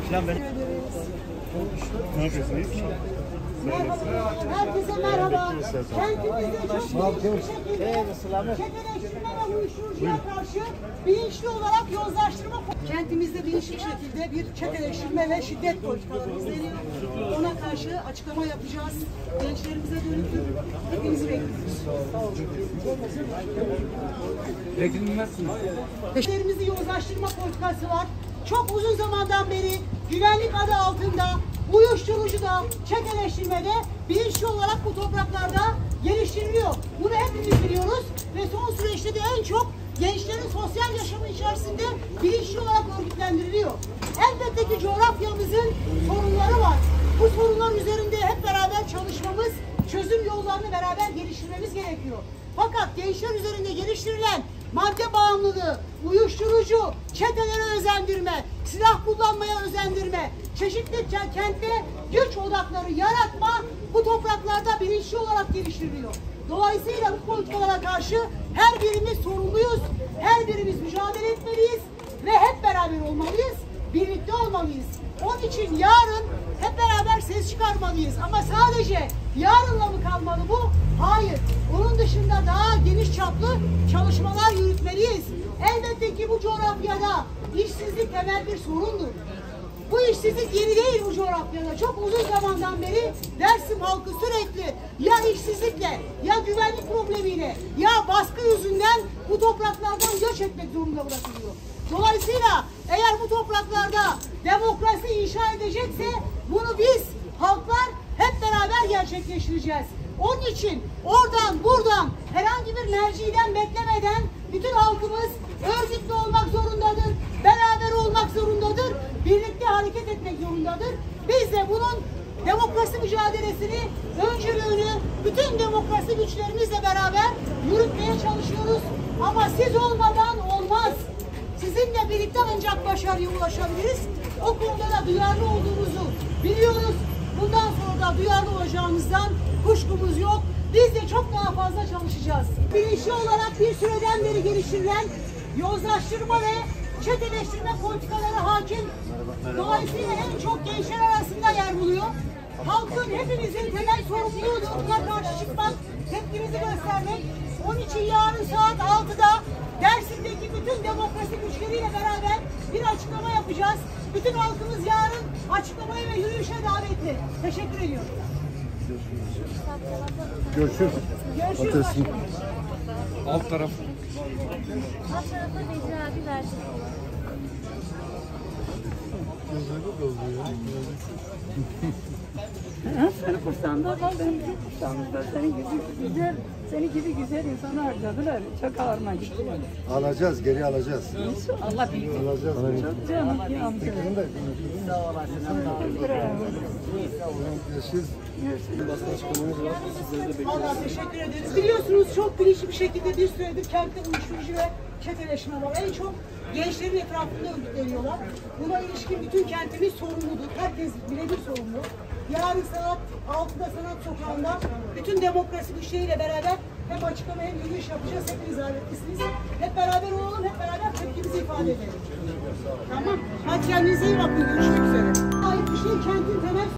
falan ben. Ne yapıyorsunuz? Merhaba, herkese merhaba. Kentimizde çok bilinçli bir şekilde çeteleştirme ve uyuşturucuya karşı bilinçli olarak yozlaştırma, kentimizde bilinçli bir şekilde bir çeteleştirme ve şiddet politikaları izleniyor. Ona karşı açıklama yapacağız. Gençlerimize dönük hepinizi bekliyoruz. Beklenmezsiniz. Gençlerimizde yozlaştırma politikası var. Çok uzun zamandan beri güvenlik adı altında uyuşturucuda, çeteleştirmede bilinçli olarak bu topraklarda geliştiriliyor. Bunu hepimiz biliyoruz ve son süreçte de en çok gençlerin sosyal yaşamı içerisinde bilinçli olarak örgütlendiriliyor. Elbette ki coğrafyamızın sorunları var. Bu sorunlar üzerinde hep beraber çalışmamız, çözüm yollarını beraber geliştirmemiz gerekiyor. Fakat gençler üzerinde geliştirilen madde bağımlılığı, uyuşturucu, çetelere özendirme, silah kullanmaya özendirme, çeşitli kentte güç odakları yaratma bu topraklarda bilinçli olarak geliştiriliyor. Dolayısıyla bu politikalara karşı her birimiz sorumluyuz, her birimiz mücadele etmeliyiz ve hep beraber olmalıyız, birlikte olmalıyız. Onun için yarın hep beraber ses çıkarmalıyız. Ama sadece yarınla mı kalmalı bu? Hayır. Onun dışında daha geniş çaplı çalışmalar yürütmeliyiz. Elbette ki bu coğrafyada işsizlik temel bir sorundur. Bu işsizlik yeni değil bu coğrafyada. Çok uzun zamandan beri Dersim halkı sürekli ya işsizlikle, ya güvenlik problemiyle, ya baskı yüzünden bu topraklardan göç etmek zorunda bırakılıyor. Dolayısıyla eğer bu topraklarda demokrasi inşa edecekse bunu biz halklar hep beraber gerçekleştireceğiz. Onun için oradan buradan herhangi bir merciden beklemeden bütün halkımız örgütlü olmak zorundadır, beraber olmak zorundadır, birlikte hareket etmek zorundadır. Biz de bunun demokrasi mücadelesini, öncülüğünü bütün demokrasi güçlerimizle beraber yürütmeye çalışıyoruz. Ama siz olmadan olmaz. Sizinle birlikte ancak başarıya ulaşabiliriz. O konuda da duyarlı olduğumuzu biliyoruz. Bundan sonra da duyarlı olacağımızdan kuşkumuz yok. Biz de çok daha fazla çalışacağız. Bilinçli olarak bir süreden beri geliştirilen yozlaştırma ve çeteleştirme politikaları hakim. Dolayısıyla en çok gençler arasında yer buluyor. Halkın hepimizin temel sorumluluğudur. Buna karşı çıkmak, tepkimizi göstermek. Onun için yarın saat 6'da Dersim'deki bütün demokrasi güçleriyle beraber bir açıklama yapacağız. Bütün halkımız yarın açıklamaya ve yürüyüşe davetli. Teşekkür ediyorum. Görüşürüz. Görüşürüz. Alt taraf. Alt tarafa Bedri abi verdi. Seni kursağında kal, benim gibi kursağımızda. Senin gibi güzel, seni gibi güzel insanı harcadılar. Çok ağırma gitti. Alacağız, geri alacağız. Allah bilir. Alacağız. Çok canım bir amca. Görüşürüz. Basın açıklamamız var. Sizleri de bekliyoruz. Vallahi teşekkür ederiz. Biliyorsunuz çok bilinçli bir şekilde bir süredir kentte uyuşturucu ve çeteleşme var. En çok gençlerin etrafında örgütleniyorlar. Buna ilişkin bütün kentimiz sorumludur. Herkes birebir sorumlu. Yarın saat 6'da Sanat Sokağı'nda bütün demokrasi güçleriyle beraber hem açıklama hem yürüyüş yapacağız. Hepiniz davetlisiniz. Hep beraber olalım, hep beraber tepkimizi ifade edelim. Tamam. Hadi kendinize iyi bakın. Görüşmek üzere. Ait bir şey kentin temel